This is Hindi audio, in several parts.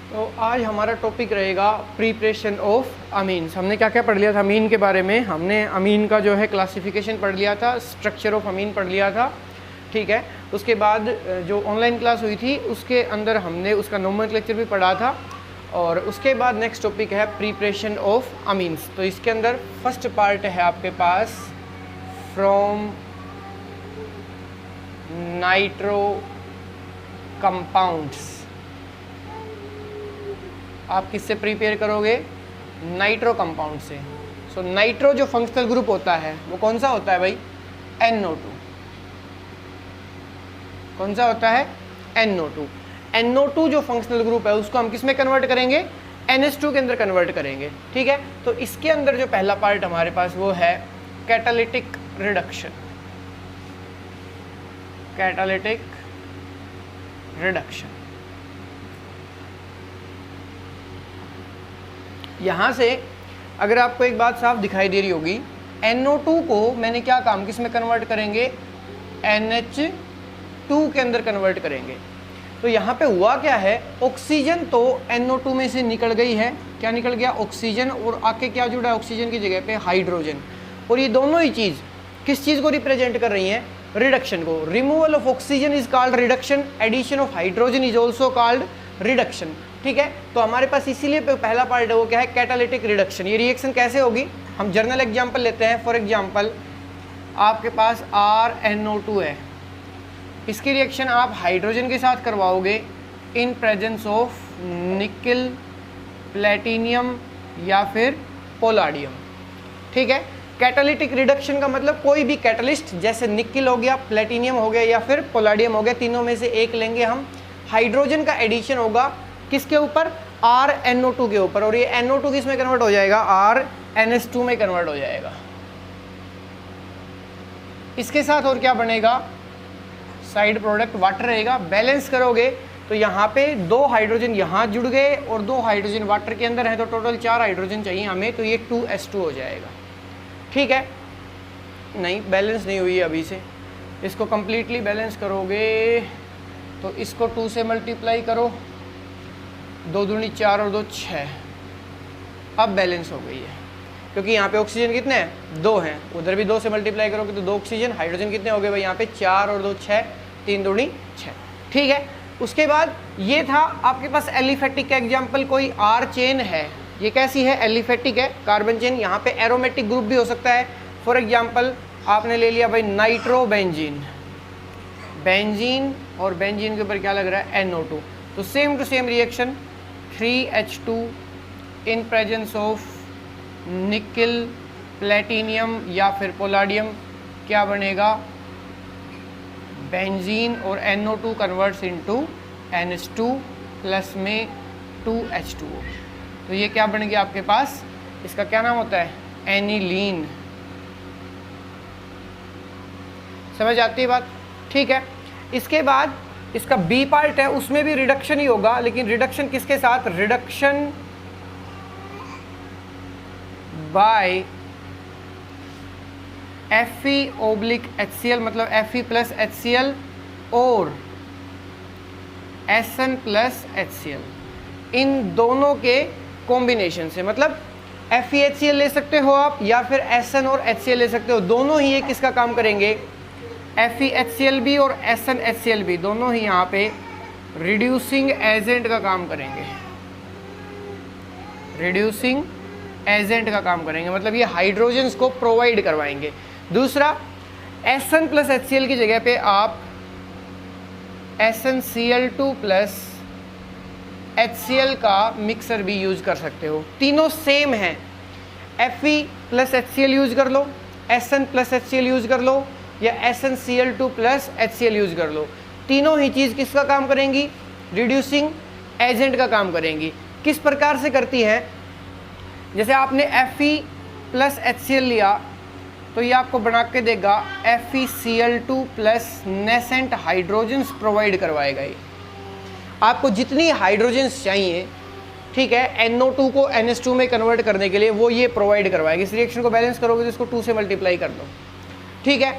तो आज हमारा टॉपिक रहेगा प्रिपरेशन ऑफ अमीन्स। हमने क्या क्या पढ़ लिया था अमीन के बारे में। हमने अमीन का जो है क्लासिफिकेशन पढ़ लिया था, स्ट्रक्चर ऑफ अमीन पढ़ लिया था, ठीक है। उसके बाद जो ऑनलाइन क्लास हुई थी उसके अंदर हमने उसका नोमेनक्लेचर भी पढ़ा था। और उसके बाद नेक्स्ट टॉपिक है प्रिपरेशन ऑफ अमीन्स। तो इसके अंदर फर्स्ट पार्ट है आपके पास फ्रॉम नाइट्रो कंपाउंड्स। आप किससे प्रिपेयर करोगे? नाइट्रो कंपाउंड से। सो नाइट्रो जो फंक्शनल ग्रुप होता है वो कौन सा होता है भाई? NO2। कौन सा होता है? NO2। NO2 जो फंक्शनल ग्रुप है उसको हम किस में कन्वर्ट करेंगे? NH2 के अंदर कन्वर्ट करेंगे, ठीक है। तो इसके अंदर जो पहला पार्ट हमारे पास वो है कैटालिटिक रिडक्शन। Catalytic reduction. यहाँ से अगर आपको एक बात साफ दिखाई दे रही होगी, NO2 को मैंने क्या काम किस में कन्वर्ट करेंगे? NH2 के अंदर कन्वर्ट करेंगे। तो यहाँ पे हुआ क्या है, ऑक्सीजन तो NO2 में से निकल गई है। क्या निकल गया? ऑक्सीजन। और आके क्या जुड़ा है ऑक्सीजन की जगह पे? हाइड्रोजन। और ये दोनों ही चीज़ किस चीज़ को रिप्रेजेंट कर रही हैं? रिडक्शन को। Removal of oxygen is called reduction, addition of hydrogen is also called reduction, ठीक है। तो हमारे पास इसीलिए पहला पार्ट है वो क्या है? Catalytic reduction. ये रिएक्शन कैसे होगी? हम जर्नल एग्जांपल लेते हैं। फॉर एग्जांपल आपके पास RNO2 है, इसकी रिएक्शन आप हाइड्रोजन के साथ करवाओगे इन प्रेजेंस ऑफ निकल, प्लेटिनियम या फिर पोलाडियम, ठीक है। कैटालिटिक रिडक्शन का मतलब कोई भी कैटलिस्ट, जैसे निकल हो गया, प्लेटिनियम हो गया या फिर पोलाडियम हो गया, तीनों में से एक लेंगे हम। हाइड्रोजन का एडिशन होगा किसके ऊपर? RNO2 के ऊपर। और ये NO2 किस में कन्वर्ट हो जाएगा? RNH2 में कन्वर्ट हो जाएगा। इसके साथ और क्या बनेगा? साइड प्रोडक्ट वाटर रहेगा। बैलेंस करोगे तो यहाँ पे 2 हाइड्रोजन यहाँ जुड़ गए और 2 हाइड्रोजन वाटर के अंदर है, तो टोटल 4 हाइड्रोजन चाहिए हमें, तो ये 2S2 हो जाएगा, ठीक है। नहीं, बैलेंस नहीं हुई है अभी से। इसको कंप्लीटली बैलेंस करोगे तो इसको 2 से मल्टीप्लाई करो, 2 दूनी 4 और 2 6। अब बैलेंस हो गई है, क्योंकि यहाँ पे ऑक्सीजन कितने हैं? 2 हैं। उधर भी 2 से मल्टीप्लाई करोगे तो 2 ऑक्सीजन। हाइड्रोजन कितने हो गए भाई? यहाँ पे 4 और 2 6, 3 दूनी 6, ठीक है। उसके बाद ये था आपके पास एलिफेटिक का एग्जाम्पल। कोई R चेन है, ये कैसी है? एलिफेटिक है, कार्बन चेन। यहाँ पे एरोमेटिक ग्रुप भी हो सकता है। फॉर एग्जाम्पल आपने ले लिया भाई नाइट्रोबेंजीन। बेंजीन और बेंजीन के ऊपर क्या लग रहा है? NO2। तो same to same reaction 3H2 in presence of nickel, platinum या फिर पोलाडियम, क्या बनेगा? बेंजीन। और NO2 converts into NH2 plus में 2H2O। तो ये क्या बन गया आपके पास? इसका क्या नाम होता है? एनिलीन। समझ आती है बात? ठीक है। इसके बाद इसका B पार्ट है, उसमें भी रिडक्शन ही होगा, लेकिन रिडक्शन किसके साथ? रिडक्शन बाय Fe/HCl, मतलब Fe+HCl और SN+HCl, इन दोनों के कॉम्बिनेशन से। मतलब FeHCl ले सकते हो आप या फिर SN और HCl ले सकते हो। दोनों ही ये किसका काम करेंगे? FeHCl भी और SNHCl भी, दोनों ही यहाँ पे रिड्यूसिंग एजेंट का काम करेंगे। रिड्यूसिंग एजेंट का काम करेंगे, मतलब ये हाइड्रोजन्स को प्रोवाइड करवाएंगे। दूसरा, SN+HCl की जगह पे आप SnCl2 प्लस HCl का मिक्सर भी यूज कर सकते हो। तीनों सेम हैं। Fe+HCl यूज कर लो, SN+HCl यूज कर लो या SnCl2 प्लस HCl यूज कर लो। तीनों ही चीज़ किसका काम करेंगी? रिड्यूसिंग एजेंट का काम करेंगी। किस प्रकार से करती हैं? जैसे आपने Fe+HCl लिया तो ये आपको बना के देगा FeCl2 plus nascent hydrogens provide करवाएगा। ये आपको जितनी हाइड्रोजन्स चाहिए, ठीक है, NO2 को NH2 में कन्वर्ट करने के लिए वो ये प्रोवाइड करवाएगा। इस रिएक्शन को बैलेंस करोगे तो इसको 2 से मल्टीप्लाई कर दो, ठीक है।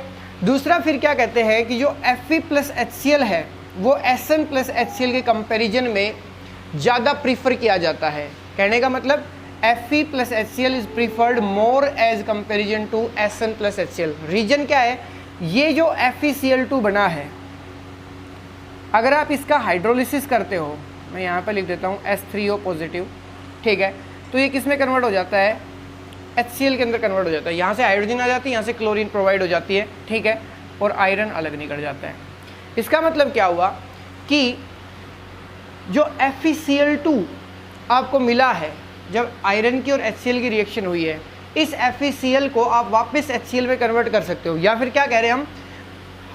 दूसरा फिर क्या कहते हैं कि जो Fe+HCl है वो Sn+HCl के कंपैरिजन में ज़्यादा प्रीफर किया जाता है। कहने का मतलब Fe plus HCl is preferred more as comparison to SN plus HCl। Reason क्या है, ये जो FeCl2 बना है, अगर आप इसका हाइड्रोलिसिस करते हो, मैं यहाँ पे लिख देता हूँ H3O पॉजिटिव, ठीक है, तो ये किस में कन्वर्ट हो जाता है, HCl के अंदर कन्वर्ट हो जाता है। यहाँ से हाइड्रोजन आ जाती है, यहाँ से क्लोरीन प्रोवाइड हो जाती है, ठीक है, और आयरन अलग निकल जाता है। इसका मतलब क्या हुआ कि जो FeCl2 आपको मिला है, जब आयरन की और HCl की रिएक्शन हुई है, इस FeCl को आप वापस HCl में कन्वर्ट कर सकते हो, या फिर क्या कह रहे हैं हम,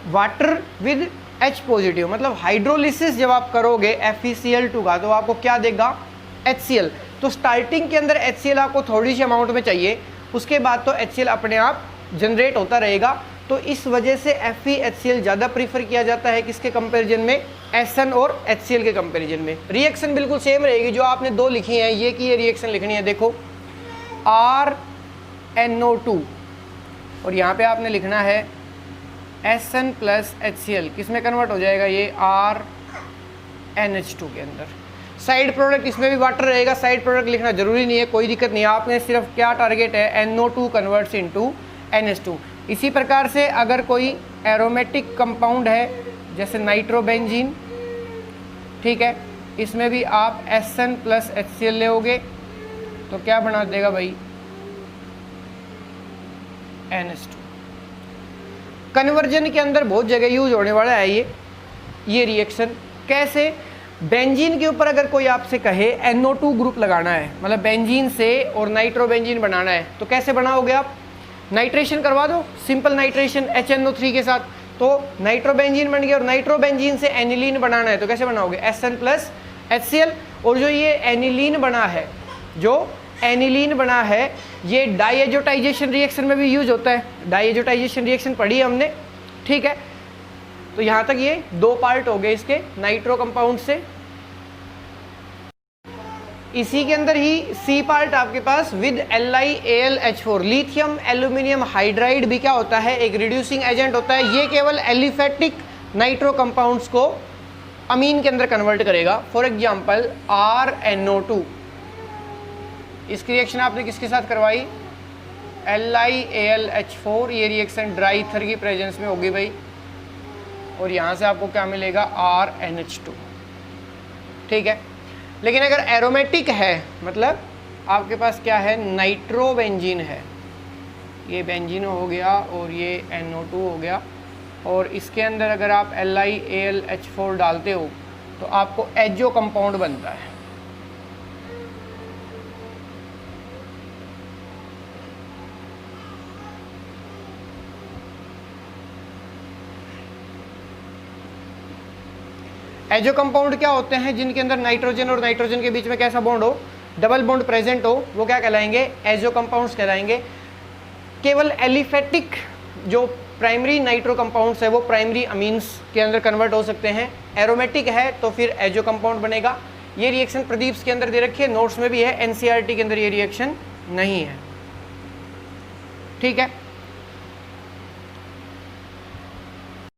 वाटर विद H पॉजिटिव, मतलब हाइड्रोलिसिस जब आप करोगे FeCl2 का तो आपको क्या देगा, HCl। तो स्टार्टिंग के अंदर HCl आपको थोड़ी सी अमाउंट में चाहिए, उसके बाद तो HCl अपने आप जनरेट होता रहेगा। तो इस वजह से FeHCl ज़्यादा प्रीफर किया जाता है किसके कंपैरिजन में, SN और HCl के कंपैरिजन में। रिएक्शन बिल्कुल सेम रहेगी जो आपने दो लिखी हैं, ये की ये रिएक्शन लिखनी है, देखो RNO2 और यहाँ पे आपने लिखना है SN प्लस HCl, किस में कन्वर्ट हो जाएगा, ये RNH2 के अंदर। साइड प्रोडक्ट इसमें भी वाटर रहेगा, साइड प्रोडक्ट लिखना जरूरी नहीं है, कोई दिक्कत नहीं है, आपने सिर्फ क्या टारगेट है, NO2 कन्वर्ट्स इनटू NH2। इसी प्रकार से अगर कोई एरोमेटिक कंपाउंड है जैसे नाइट्रोबेंजीन, ठीक है, इसमें भी आप SN प्लस HCl लेओगे तो क्या बना देगा भाई, NH2। कन्वर्जन के अंदर बहुत जगह यूज होने वाला है ये रिएक्शन। कैसे, बेंजीन के ऊपर अगर कोई आपसे कहे NO2 ग्रुप लगाना है, मतलब बेंजीन से और नाइट्रोबेंजीन बनाना है, तो कैसे बनाओगे आप, नाइट्रेशन करवा दो, सिंपल नाइट्रेशन HNO3 के साथ, तो नाइट्रोबेंजीन बन गया। और नाइट्रोबेंजीन से एनिलीन बनाना है तो कैसे बनाओगे, SN प्लस HCl। और जो ये एनिलीन बना है, जो एनिलीन बना है, ये डाइएजोटाइजेशन रिएक्शन में भी यूज होता है, डाइएजोटाइजेशन रिएक्शन पढ़ी है हमने, ठीक है। तो यहाँ तक ये दो पार्ट हो गए इसके नाइट्रो कंपाउंड से। इसी के अंदर ही सी पार्ट आपके पास with LiAlH4, lithium aluminium hydride भी क्या होता है, एक रिड्यूसिंग एजेंट होता है। ये केवल एलिफेटिक नाइट्रो कंपाउंड्स को अमीन के अंदर कन्वर्ट करेगा। फॉर एग्जांपल RNO2, इसकी रिएक्शन आपने किसके साथ करवाई, LiAlH4, ये रिएक्शन ड्राई ईथर की प्रेजेंस में होगी भाई, और यहाँ से आपको क्या मिलेगा, RNH2, ठीक है। लेकिन अगर एरोमेटिक है, मतलब आपके पास क्या है, नाइट्रोबेंजीन है, ये बेंजीन हो गया और ये NO2 हो गया, और इसके अंदर अगर आप LiAlH4 डालते हो तो आपको एजो कंपाउंड बनता है। एजो कंपाउंड क्या होते हैं, जिनके अंदर नाइट्रोजन और नाइट्रोजन के बीच में कैसा बॉन्ड हो, डबल बॉन्ड प्रेजेंट हो, वो क्या कहलाएंगे, एजो कंपाउंड्स कहलाएंगे। केवल एलिफेटिक जो प्राइमरी नाइट्रो कंपाउंड्स है वो प्राइमरी अमीन्स के अंदर कन्वर्ट हो सकते हैं। एरोमेटिक है तो फिर एजो कंपाउंड बनेगा। ये रिएक्शन प्रदीप के अंदर दे रखी है, नोट्स में भी है, NCERT के अंदर ये रिएक्शन नहीं है, ठीक है।